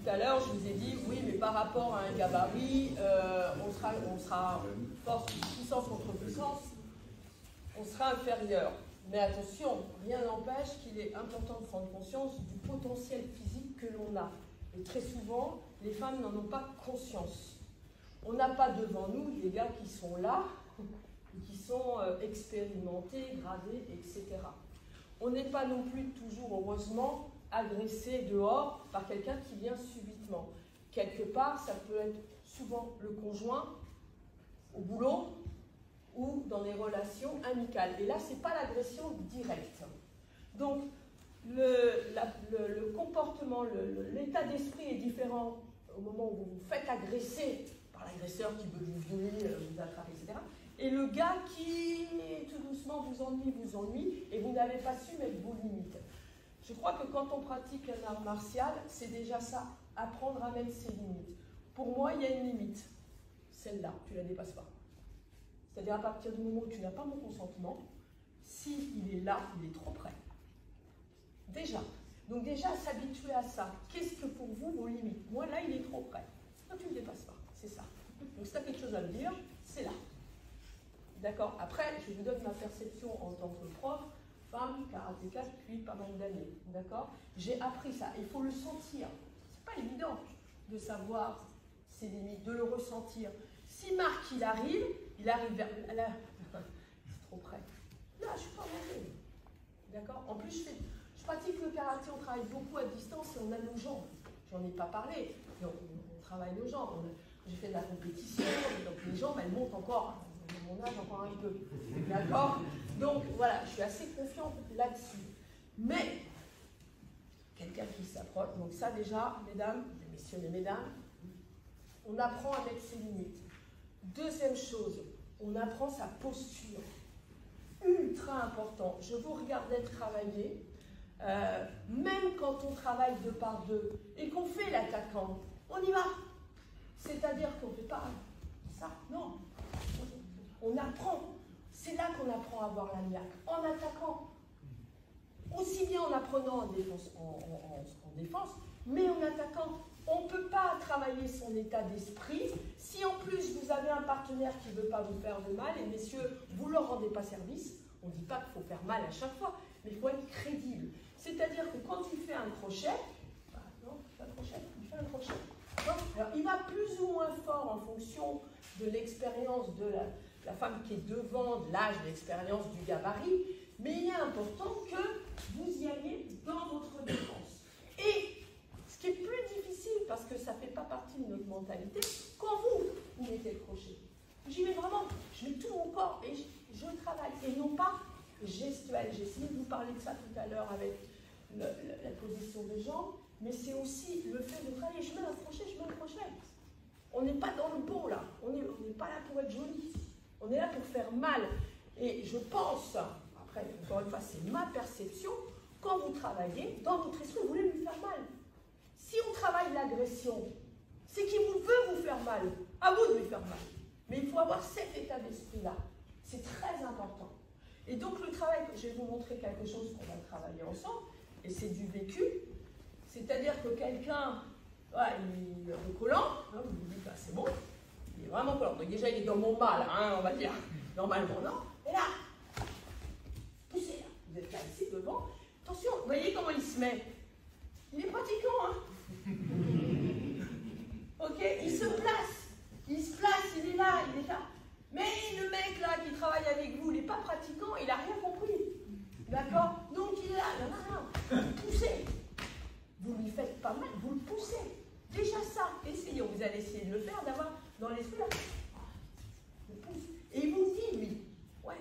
à l'heure, je vous ai dit, oui, mais par rapport à un gabarit, on sera force, puissance contre puissance, on sera inférieur. Mais attention, rien n'empêche qu'il est important de prendre conscience du potentiel physique que l'on a. Et très souvent, les femmes n'en ont pas conscience. On n'a pas devant nous des gars qui sont là, qui sont expérimentés, gradés, etc. On n'est pas non plus toujours, heureusement, agressé dehors par quelqu'un qui vient subitement. Quelque part, ça peut être souvent le conjoint, au boulot, ou dans des relations amicales. Et là, ce n'est pas l'agression directe. Donc, le comportement, l'état d'esprit est différent au moment où vous vous faites agresser par l'agresseur qui veut vous violer, vous attraper, etc. Et le gars qui, tout doucement, vous ennuie, et vous n'avez pas su mettre vos limites. Je crois que quand on pratique un art martial, c'est déjà ça, apprendre à mettre ses limites. Pour moi, il y a une limite. Celle-là, tu ne la dépasses pas. C'est-à-dire à partir du moment où tu n'as pas mon consentement, s'il est là, il est trop près. Déjà. Donc déjà, s'habituer à ça. Qu'est-ce que pour vous, vos limites? Moi, là, il est trop près. Non, tu ne le dépasses pas. C'est ça. Donc si tu as quelque chose à me dire, c'est là. D'accord? Après, je vous donne ma perception en tant que prof, femme, karatéka, depuis pas mal d'années. D'accord? J'ai appris ça. Il faut le sentir. C'est pas évident de savoir ses limites, de le ressentir. Si Marc, il arrive vers... Là, c'est trop près. Là, je ne suis pas mauvais. D'accord? En plus, je pratique le karaté, on travaille beaucoup à distance et on a nos jambes. J'en ai pas parlé, mais on travaille nos jambes. J'ai fait de la compétition, donc les jambes, elles montent encore. À mon âge, encore un peu. D'accord? Donc, voilà, je suis assez confiante là-dessus. Mais, quelqu'un qui s'approche, donc ça déjà, mesdames, les messieurs et mesdames, on apprend à mettre ses limites. Deuxième chose, on apprend sa posture. Ultra important. Je vous regardais travailler, même quand on travaille deux par deux et qu'on fait l'attaquant, on y va. C'est-à-dire qu'on ne fait pas ça, non. On apprend. C'est là qu'on apprend à avoir la niaque. En attaquant. Aussi bien en apprenant en défense, mais en attaquant. On ne peut pas travailler son état d'esprit si en plus vous avez un partenaire qui ne veut pas vous faire de mal, et messieurs, vous ne leur rendez pas service. On ne dit pas qu'il faut faire mal à chaque fois, mais il faut être crédible. C'est-à-dire que quand il fait un crochet, il fait un crochet. Alors, il va plus ou moins fort en fonction de l'expérience de la femme qui est devant, de l'âge, de l'expérience, du gabarit, mais il est important que vous y alliez dans votre défense. Et ce qui est plus difficile, parce que ça ne fait pas partie de notre mentalité, quand vous mettez le crochet, j'y vais vraiment, je mets tout mon corps et je travaille, et non pas gestuel. J'ai essayé de vous parler de ça tout à l'heure avec la position des jambes, mais c'est aussi le fait de travailler. Je mets un crochet, je mets un crochet. On n'est pas dans le beau là, on n'est pas là pour être joli, on est là pour faire mal. Et je pense, après, encore une fois, c'est ma perception, quand vous travaillez, dans votre esprit, vous voulez lui faire mal. Si on travaille l'agression, c'est qu'il veut vous faire mal, à vous de lui faire mal. Mais il faut avoir cet état d'esprit-là. C'est très important. Et donc le travail, je vais vous montrer quelque chose qu'on va travailler ensemble, et c'est du vécu. C'est-à-dire que quelqu'un, voilà, il est collant, hein, vous vous dites, bah, c'est bon, il est vraiment collant. Donc déjà, il est dans mon mal, hein, on va dire, normalement, non. Et là, poussez, là. Vous êtes là, ici, devant. Attention, vous voyez comment il se met. Il est pratiquant, hein. Ok, il se place, il est là, il est là. Mais le mec là qui travaille avec vous, il n'est pas pratiquant, il n'a rien compris. D'accord? Donc il est là, non. Poussez. Vous lui faites pas mal, vous le poussez. Déjà ça, essayons, vous allez essayer de le faire, d'avoir dans l'esprit là. Le pousse. Et il vous dit, lui, ouais,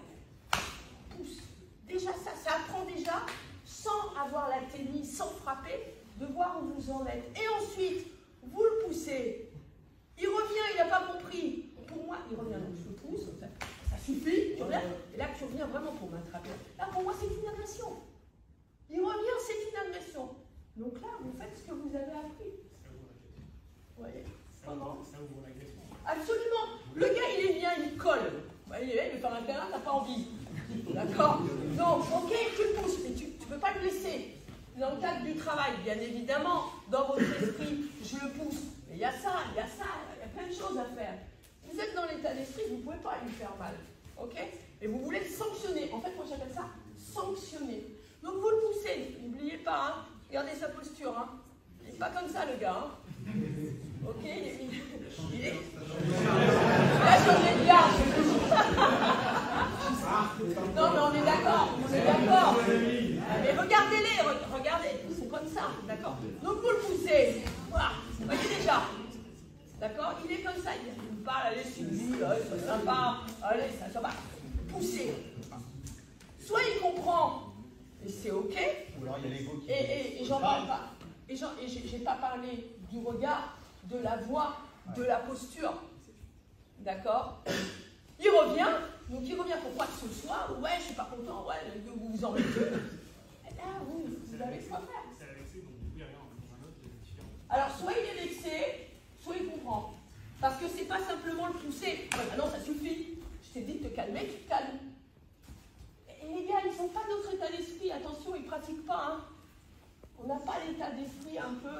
pousse. Déjà ça apprend déjà, sans avoir la ténie, sans frapper, de voir où vous en êtes. Et ensuite, vous le poussez. Il revient, il n'a pas compris. Pour moi, il revient, donc je le pousse, ça suffit, tu reviens, et là tu reviens vraiment pour m'attraper. Là pour moi c'est une agression. Il revient, c'est une agression. Donc là, vous faites ce que vous avez appris. Vous voyez? Comment? Ça ouvre l'agression. Absolument. Le gars il est bien, il colle. Il veut faire un câlin, t'as pas envie. D'accord? Donc, ok, tu le pousses, mais tu ne peux pas le laisser. dans le cadre du travail, bien évidemment, dans votre esprit, je le pousse. Mais il y a ça, il y a plein de choses à faire. Vous êtes dans l'état d'esprit, vous ne pouvez pas lui faire mal. Ok? Et vous voulez le sanctionner. En fait, moi j'appelle ça sanctionner. Donc vous le poussez, n'oubliez pas, hein. Regardez sa posture. Hein. Il n'est pas comme ça le gars. Hein. Ok? Il est... Là j'en ai bien. Non mais on est d'accord, mais regardez-les, regardez, ils sont comme ça, d'accord? Donc vous le poussez, voilà, vous voyez déjà, d'accord? Il est comme ça, il me parle, allez Sylvie, c'est sympa, allez, ça va, poussez. Soit il comprend, et c'est ok, ou alors il y a l'ego qui... et j'en parle pas, et j'ai pas parlé du regard, de la voix, de la posture, d'accord? Il revient, donc il revient pour quoi que ce soit, ouais, je suis pas content, ouais, vous vous en mettez. Et là, vous avez quoi faire. Alors, soit il est vexé, soit il comprend. Parce que c'est pas simplement le pousser. Ah non, ça suffit. Je t'ai dit de te calmer, tu te calmes. Et les gars, ils n'ont pas notre état d'esprit, attention, ils pratiquent pas. Hein. On n'a pas l'état d'esprit un peu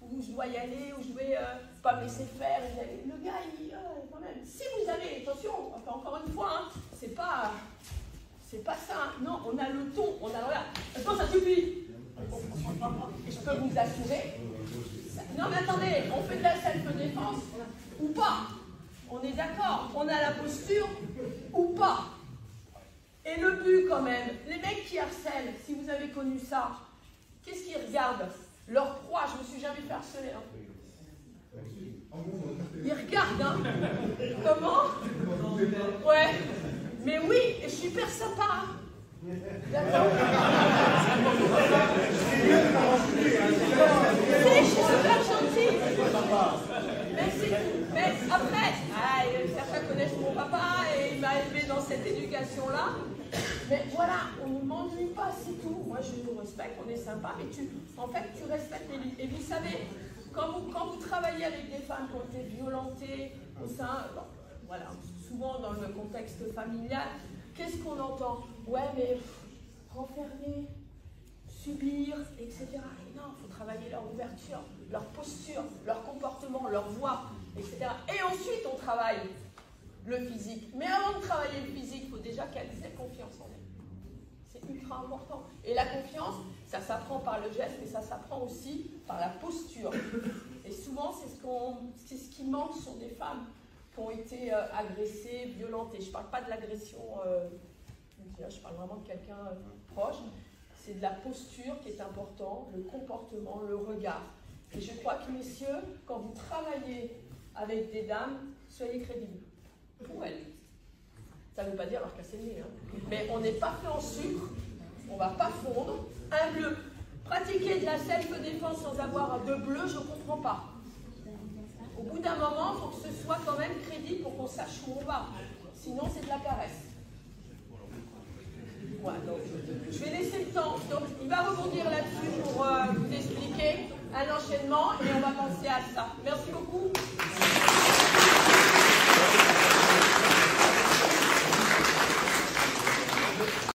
où je dois y aller, où je vais pas me laisser faire. Le gars, quand même. Si vous avez, attention, encore une fois, hein, c'est pas ça. Hein. Non, on a le ton, on a le regard. Attends, ça suffit. Et je peux vous assurer. Non, mais attendez, on fait de la self-défense ou pas? On est d'accord, on a la posture ou pas? Et le but, quand même, les mecs qui harcèlent, si vous avez connu ça, qu'est-ce qu'ils regardent? Leur proie, je ne me suis jamais fait harceler. Hein. Ils regardent, hein. Comment? Ouais. Mais oui, et je suis hyper sympa. D'accord. Si, je suis super gentille. Mais après, certains connaissent mon papa et il m'a élevé dans cette éducation-là. Mais voilà, on ne m'ennuie pas, c'est tout. Moi, je vous respecte, on est sympa, mais en fait, tu respectes les limites. Et vous savez, quand vous travaillez avec des femmes qui ont été violentées au sein, voilà, souvent dans le contexte familial, qu'est-ce qu'on entend? Ouais, mais renfermer, subir, etc. Et non, il faut travailler leur ouverture, leur posture, leur comportement, leur voix, etc. Et ensuite, on travaille le physique. Mais avant de travailler le physique, il faut déjà qu'elles aient confiance en elles. C'est ultra important. Et la confiance, ça s'apprend par le geste, mais ça s'apprend aussi par la posture. Et souvent, c'est ce qui manque sur des femmes qui ont été agressées, violentées. Je ne parle pas de l'agression, je parle vraiment de quelqu'un proche. C'est de la posture qui est important, le comportement, le regard. Et je crois que, messieurs, quand vous travaillez avec des dames, soyez crédibles. Pour elles. Ça ne veut pas dire leur casser le nez. Hein. Mais on n'est pas fait en sucre, on ne va pas fondre. Un bleu. Pratiquer de la self-défense sans avoir de bleu, je ne comprends pas. Au bout d'un moment, il faut que ce soit quand même crédible pour qu'on sache où on va. Sinon, c'est de la caresse. Voilà, donc, je vais laisser le temps. Donc, il va rebondir là-dessus pour vous expliquer un enchaînement et on va penser à ça. Merci beaucoup.